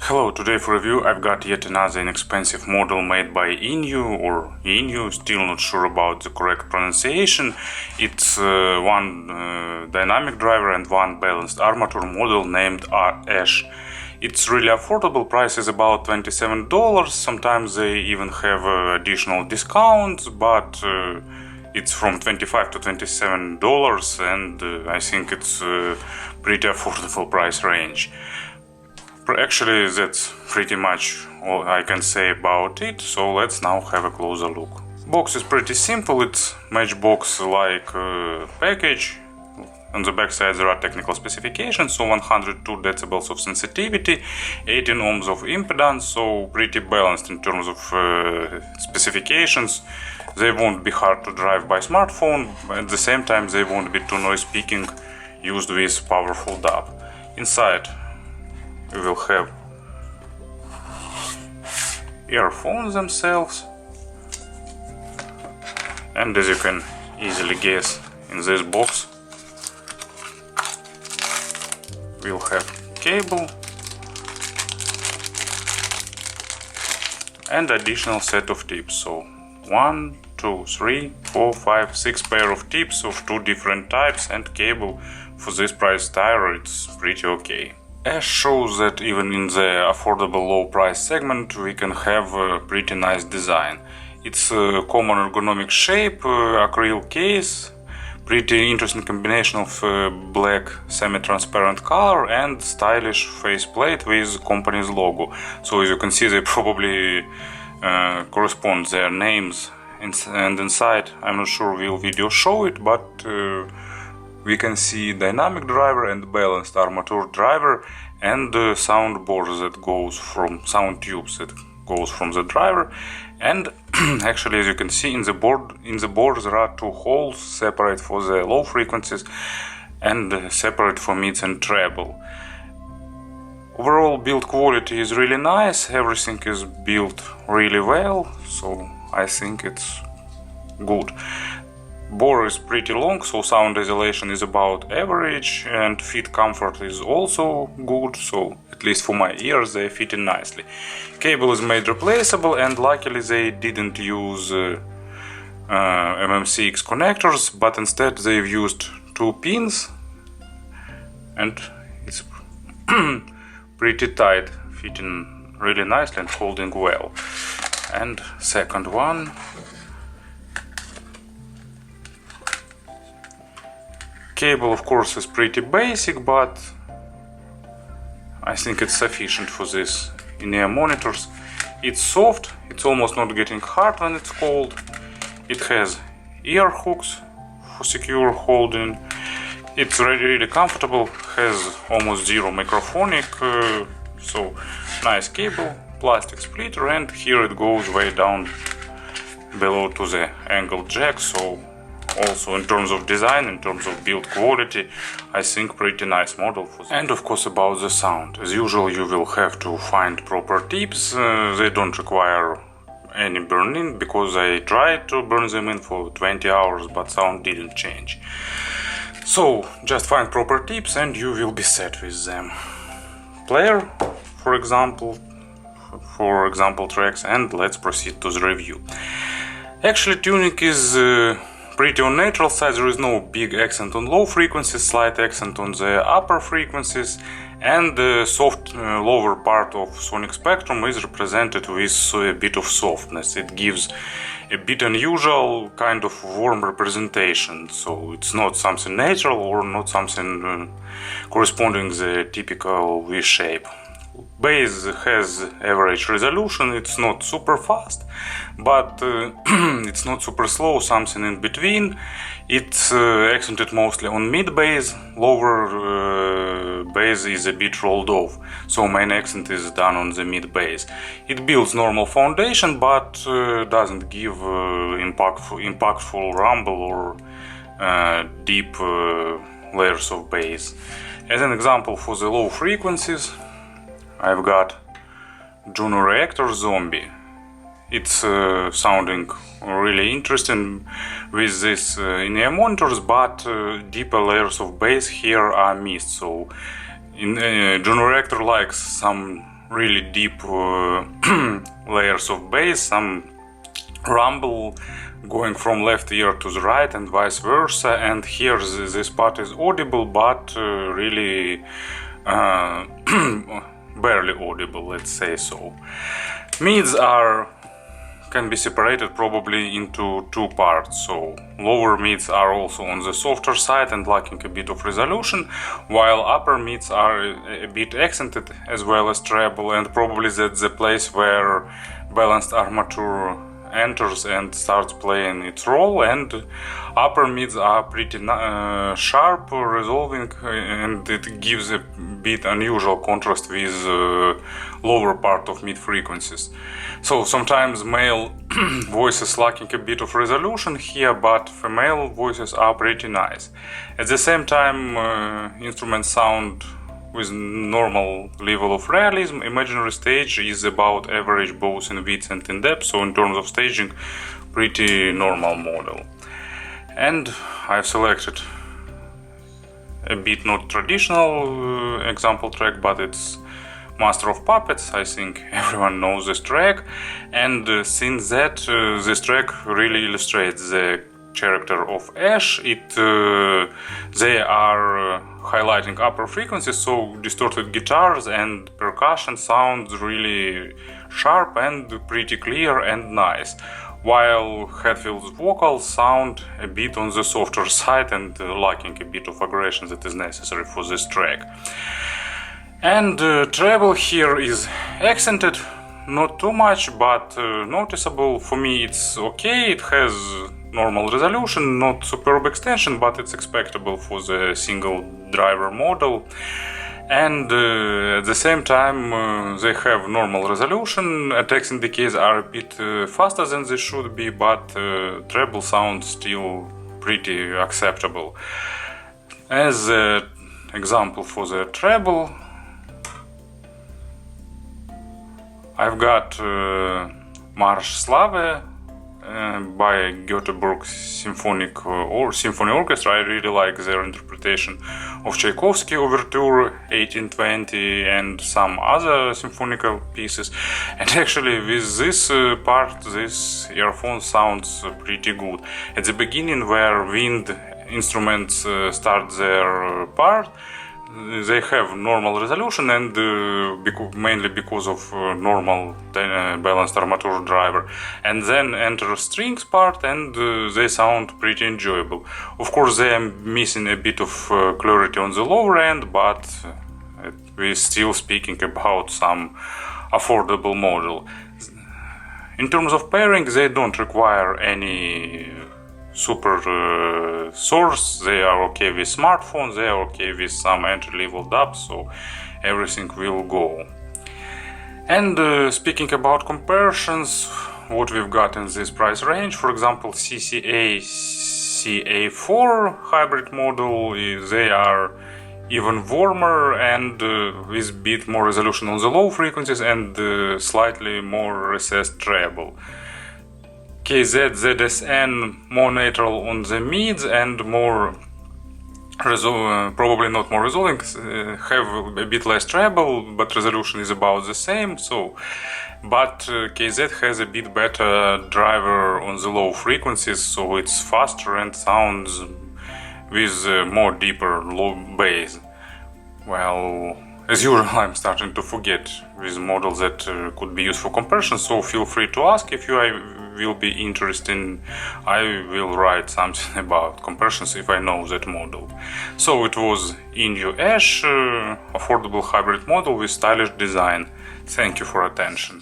Hello, today for review I've got yet another inexpensive model made by Yinyoo or Yinyoo, still not sure about the correct pronunciation. It's one dynamic driver and one balanced armature model named Ash. It's really affordable, price is about $27, sometimes they even have additional discounts, but it's from $25 to $27 and I think it's a pretty affordable price range. Actually, that's pretty much all I can say about it, so let's now have a closer look. Box is pretty simple, it's matchbox-like package. On the back side there are technical specifications, so 102 decibels of sensitivity, 18 ohms of impedance, so pretty balanced in terms of specifications. They won't be hard to drive by smartphone, but at the same time they won't be too noise speaking used with powerful DAB. Inside we will have earphones themselves, and as you can easily guess, in this box we'll have cable and additional set of tips, so 1, 2, 3, 4, 5, 6 pair of tips of 2 different types, and cable for this price tire, it's pretty okay. Ash shows that even in the affordable low price segment we can have a pretty nice design. It's a common ergonomic shape, acrylic case, pretty interesting combination of black semi-transparent color and stylish faceplate with company's logo. So as you can see they probably correspond their names, and inside I'm not sure will video show it, but we can see dynamic driver and balanced armature driver and the sound board that goes from sound tubes that goes from the driver. And actually, as you can see in the board there are 2 holes, separate for the low frequencies and separate for mids and treble. Overall build quality is really nice, everything is built really well, so I think it's good. Bore is pretty long, so sound isolation is about average, and fit comfort is also good, so at least for my ears they fit in nicely. Cable is made replaceable, and luckily they didn't use MMCX connectors, but instead they've used 2 pins, and it's pretty tight, fitting really nicely and holding well. And second one. Cable of course is pretty basic, but I think it's sufficient for this in-ear monitors. It's soft, it's almost not getting hard when it's cold. It has ear hooks for secure holding. It's really comfortable, has almost zero microphonic, so nice cable, plastic splitter, and here it goes way down below to the angle jack, so also in terms of design, in terms of build quality, I think pretty nice model for that. And of course about the sound, as usual you will have to find proper tips, they don't require any burn-in, because I tried to burn them in for 20 hours but sound didn't change. So just find proper tips and you will be set with them. Player, for example tracks, and let's proceed to the review. Actually tuning is pretty on natural side, there is no big accent on low frequencies, slight accent on the upper frequencies, and the soft lower part of sonic spectrum is represented with a bit of softness. It gives a bit unusual kind of warm representation, so it's not something natural or not something corresponding the typical V shape. Bass has average resolution, it's not super fast, but it's not super slow, something in between. It's accented mostly on mid bass, lower bass is a bit rolled off, so main accent is done on the mid bass. It builds normal foundation, but doesn't give impactful rumble or deep layers of bass. As an example for the low frequencies, I've got Juno Reactor Zombie. It's sounding really interesting with this in-ear monitors, but deeper layers of bass here are missed. So Juno Reactor likes some really deep layers of bass, some rumble going from left ear to the right and vice versa, and here this part is audible, but really barely audible, let's say so. Mids can be separated probably into two parts, so lower mids are also on the softer side and lacking a bit of resolution, while upper mids are a bit accented as well as treble, and probably that's the place where balanced armature enters and starts playing its role, and upper mids are pretty sharp, resolving, and it gives a bit unusual contrast with lower part of mid frequencies. So sometimes male voices lacking a bit of resolution here, but female voices are pretty nice. At the same time, instruments sound with normal level of realism. Imaginary stage is about average both in width and in depth, so in terms of staging, pretty normal model. And I've selected a bit not traditional example track, but it's Master of Puppets. I think everyone knows this track, and since that this track really illustrates the character of Ash. They are highlighting upper frequencies, so distorted guitars and percussion sounds really sharp and pretty clear and nice, while Hetfield's vocals sound a bit on the softer side and lacking a bit of aggression that is necessary for this track. And treble here is accented, not too much, but noticeable. For me it's okay, it has normal resolution, not superb extension, but it's expectable for the single driver model. And at the same time they have normal resolution. Attacks in decays are a bit faster than they should be, but treble sounds still pretty acceptable. As an example for the treble, I've got Marche Slave by Gothenburg Symphony Orchestra. I really like their interpretation of Tchaikovsky Overture 1820 and some other symphonical pieces. And actually with this part, this earphone sounds pretty good. At the beginning, where wind instruments start their part, they have normal resolution, and mainly because of normal balanced armature driver, and then enter strings part, and they sound pretty enjoyable. Of course they are missing a bit of clarity on the lower end, but we're still speaking about some affordable model. In terms of pairing, they don't require any super source. They are okay with smartphones, they are okay with some entry-level dubs, so everything will go. And speaking about comparisons, what we've got in this price range, for example, CCA CA4 hybrid model, they are even warmer and with a bit more resolution on the low frequencies and slightly more recessed treble. KZ ZSN more neutral on the mids and more probably not more resolving, have a bit less treble, but resolution is about the same. So, but KZ has a bit better driver on the low frequencies, so it's faster and sounds with more deeper low bass. Well, as usual, I'm starting to forget with models that could be used for comparison, so feel free to ask if you will be interested. I will write something about comparisons if I know that model. So it was Yinyoo Ash, affordable hybrid model with stylish design. Thank you for attention.